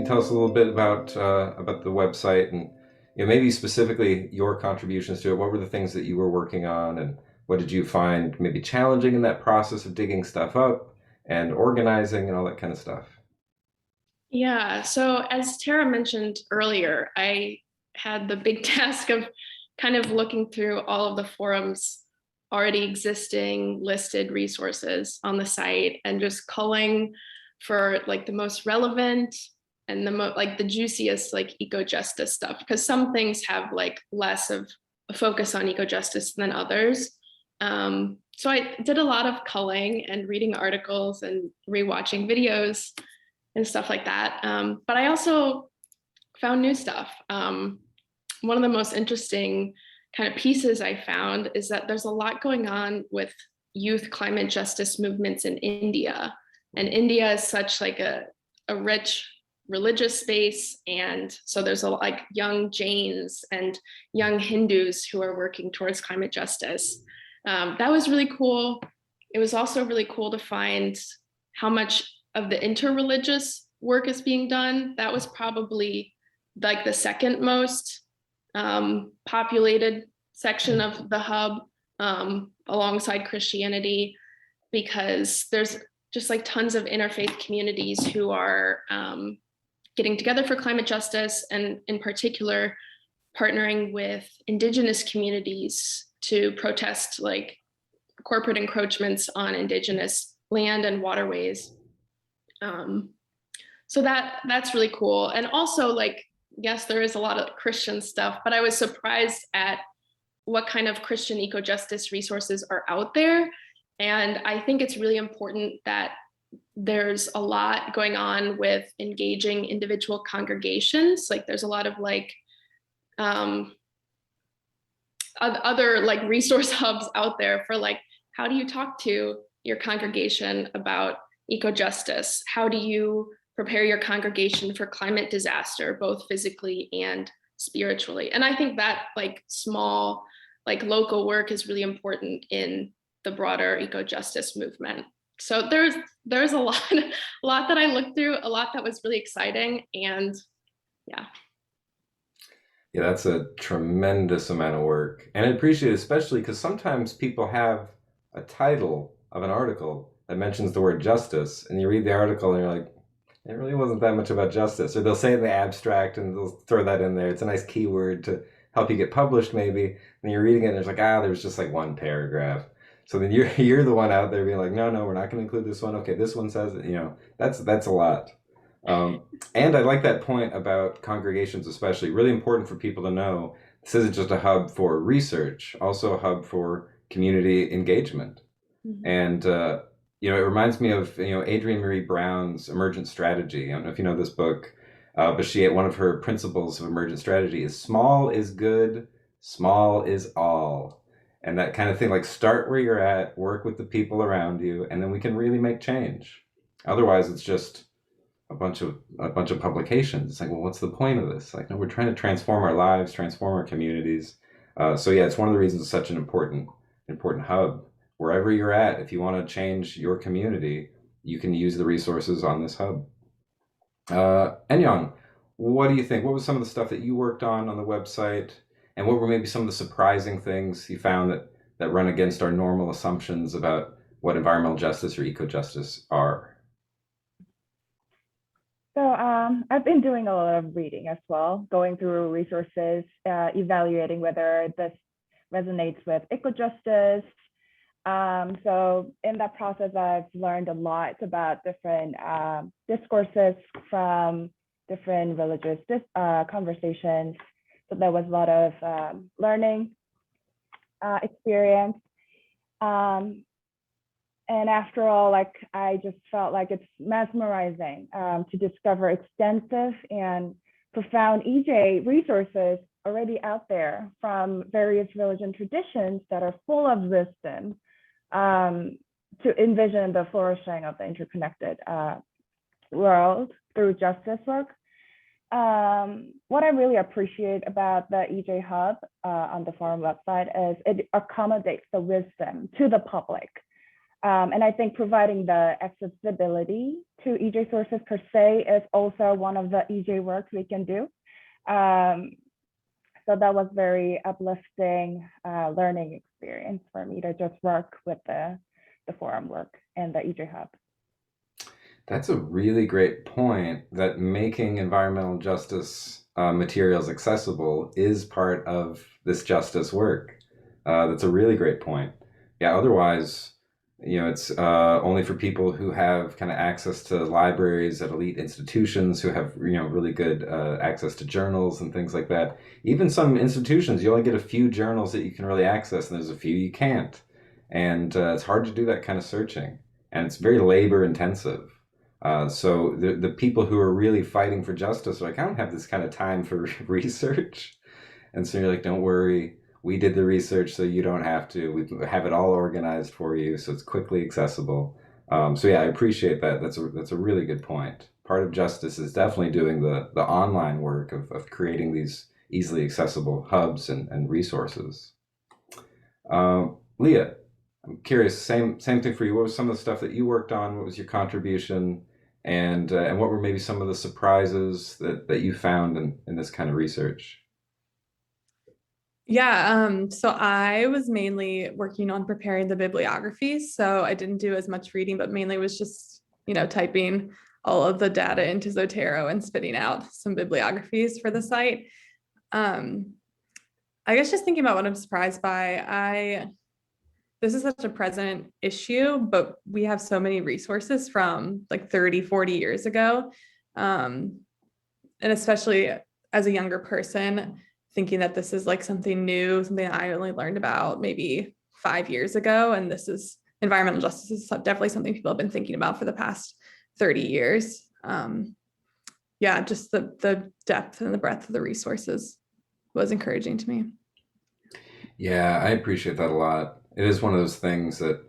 you tell us a little bit about the website and maybe specifically your contributions to it? What were the things that you were working on, and what did you find maybe challenging in that process of digging stuff up and organizing and all that kind of stuff? Yeah, so as Tara mentioned earlier, I had the big task of kind of looking through all of the forums already existing listed resources on the site and just culling for like the most relevant and like the juiciest like eco-justice stuff, because some things have like less of a focus on eco-justice than others. So I did a lot of culling and reading articles and rewatching videos and stuff like that. But I also found new stuff. One of the most interesting kind of pieces I found is that there's a lot going on with youth climate justice movements in India. And India is such like a rich religious space. And so there's a like young Jains and young Hindus who are working towards climate justice. That was really cool. It was also really cool to find how much of the interreligious work is being done. That was probably like the second most populated section of the hub, alongside Christianity, because there's just like tons of interfaith communities who are getting together for climate justice, and in particular partnering with indigenous communities to protest like corporate encroachments on indigenous land and waterways. So that's really cool. And also, like, yes, there is a lot of Christian stuff, but I was surprised at what kind of Christian eco-justice resources are out there. And I think it's really important that there's a lot going on with engaging individual congregations. Like there's a lot of like other like resource hubs out there for like, how do you talk to your congregation about eco-justice? How do you prepare your congregation for climate disaster, both physically and spiritually? And I think that like small, like local work is really important in the broader eco-justice movement. So there's a lot, a lot that I looked through, a lot that was really exciting, and yeah. Yeah, that's a tremendous amount of work. And I appreciate it, especially because sometimes people have a title of an article that mentions the word justice, and you read the article and you're like, it really wasn't that much about justice. Or they'll say it in the abstract and they'll throw that in there. It's a nice keyword to help you get published, maybe. And you're reading it and there's like, there's just like one paragraph. So then you're the one out there being like, no, no, we're not going to include this one. Okay, this one says it. That's a lot. Um, and I like that point about congregations, especially. Really important for people to know this isn't just a hub for research, also a hub for community engagement. Mhm. And it reminds me of Adrienne Marie Brown's Emergent Strategy. I don't know if you know this book, but one of her principles of emergent strategy is small is good, small is all, and that kind of thing. Like start where you're at, work with the people around you, and then we can really make change. Otherwise, it's just a bunch of publications. It's like, well, what's the point of this? Like, no, we're trying to transform our lives, transform our communities. So yeah, it's one of the reasons it's such an important hub. Wherever you're at, if you want to change your community, you can use the resources on this hub. Enyang, what do you think? What was some of the stuff that you worked on the website, and what were maybe some of the surprising things you found that run against our normal assumptions about what environmental justice or eco justice are? I've been doing a lot of reading as well, going through resources, evaluating whether this resonates with ecojustice. So in that process, I've learned a lot about different discourses from different religious conversations. So there was a lot of learning experience. And after all, like I just felt like it's mesmerizing to discover extensive and profound EJ resources already out there from various religion traditions that are full of wisdom to envision the flourishing of the interconnected world through justice work. What I really appreciate about the EJ Hub on the forum website is it accommodates the wisdom to the public. And I think providing the accessibility to EJ sources per se is also one of the EJ works we can do. So that was very uplifting learning experience for me to just work with the forum work and the EJ Hub. That's a really great point, that making environmental justice materials accessible is part of this justice work. That's a really great point. Yeah, otherwise, it's only for people who have kind of access to libraries at elite institutions, who have, really good access to journals and things like that. Even some institutions, you only get a few journals that you can really access, and there's a few you can't. And it's hard to do that kind of searching. And it's very labor intensive. So the people who are really fighting for justice are like, I don't have this kind of time for research. And so you're like, don't worry, we did the research so you don't have to. We have it all organized for you so it's quickly accessible. So yeah, I appreciate that. That's a really good point. Part of justice is definitely doing the online work of creating these easily accessible hubs and resources. Leah, I'm curious, same thing for you. What was some of the stuff that you worked on? What was your contribution? And what were maybe some of the surprises that you found in this kind of research? Yeah, so I was mainly working on preparing the bibliography. So I didn't do as much reading, but mainly was just, typing all of the data into Zotero and spitting out some bibliographies for the site. I guess just thinking about what I'm surprised by, this is such a present issue, but we have so many resources from like 30, 40 years ago. And especially as a younger person, thinking that this is like something new, something I only learned about maybe 5 years ago. And this is environmental justice is definitely something people have been thinking about for the past 30 years. Yeah, just the depth and the breadth of the resources was encouraging to me. Yeah, I appreciate that a lot. It is one of those things that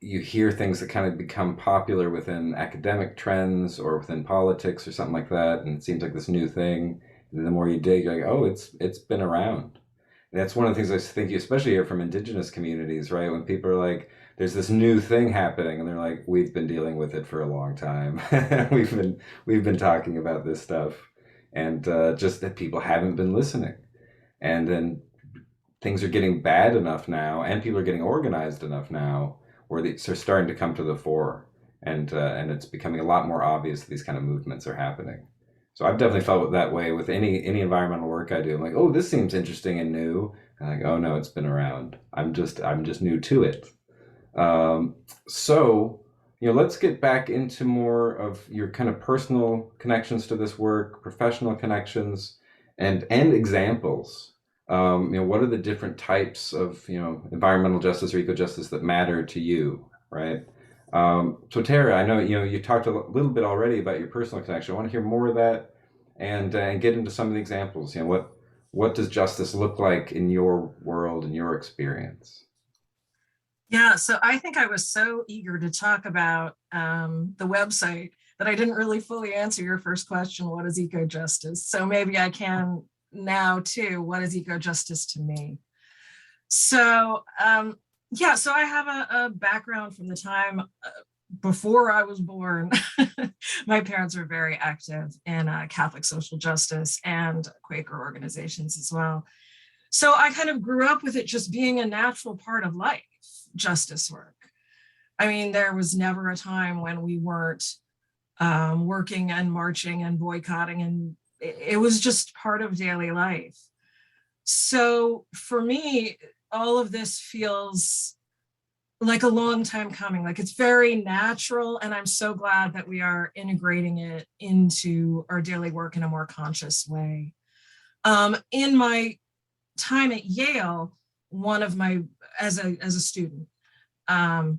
you hear things that kind of become popular within academic trends or within politics or something like that, and it seems like this new thing. And the more you dig, you're like, oh, it's been around. And that's one of the things I think you especially hear from indigenous communities, right? When people are like, there's this new thing happening, and they're like, we've been dealing with it for a long time. we've been talking about this stuff, and just that people haven't been listening. And then things are getting bad enough now, and people are getting organized enough now, where they're starting to come to the fore, and it's becoming a lot more obvious that these kind of movements are happening. So I've definitely felt that way with any environmental work I do. I'm like, oh, this seems interesting and new. And like, oh no, it's been around. I'm just new to it. So let's get back into more of your kind of personal connections to this work, professional connections, and examples. What are the different types of environmental justice or eco-justice that matter to you, right? So Tara, I know you talked a little bit already about your personal connection. I want to hear more of that, and get into some of the examples. What does justice look like in your world, in your experience? Yeah, so I think I was so eager to talk about the website that I didn't really fully answer your first question, what is eco-justice? So maybe I can now too, what is eco-justice to me? So yeah, so I have a background from the time before I was born. My parents were very active in Catholic social justice and Quaker organizations as well. So I kind of grew up with it just being a natural part of life, justice work. I mean, there was never a time when we weren't working and marching and boycotting, and it was just part of daily life. So for me, all of this feels like a long time coming, like it's very natural. And I'm so glad that we are integrating it into our daily work in a more conscious way. In my time at Yale, one of my, as a student, yeah,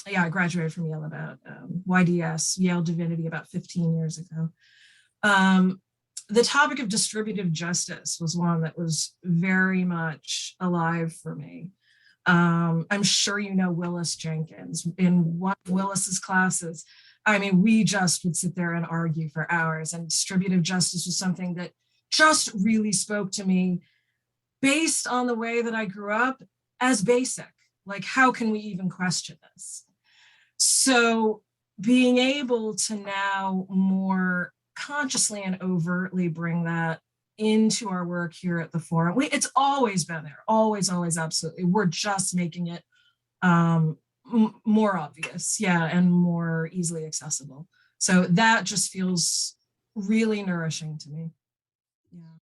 I graduated from Yale about YDS, Yale Divinity, about 15 years ago. The topic of distributive justice was one that was very much alive for me. I'm sure you know Willis Jenkins. In one of Willis's classes, I mean, we just would sit there and argue for hours, and distributive justice was something that just really spoke to me based on the way that I grew up as basic. Like, how can we even question this? So being able to now more consciously and overtly bring that into our work here at the forum, it's always been there, always, absolutely. We're just making it more obvious, yeah, and more easily accessible. So that just feels really nourishing to me. Yeah.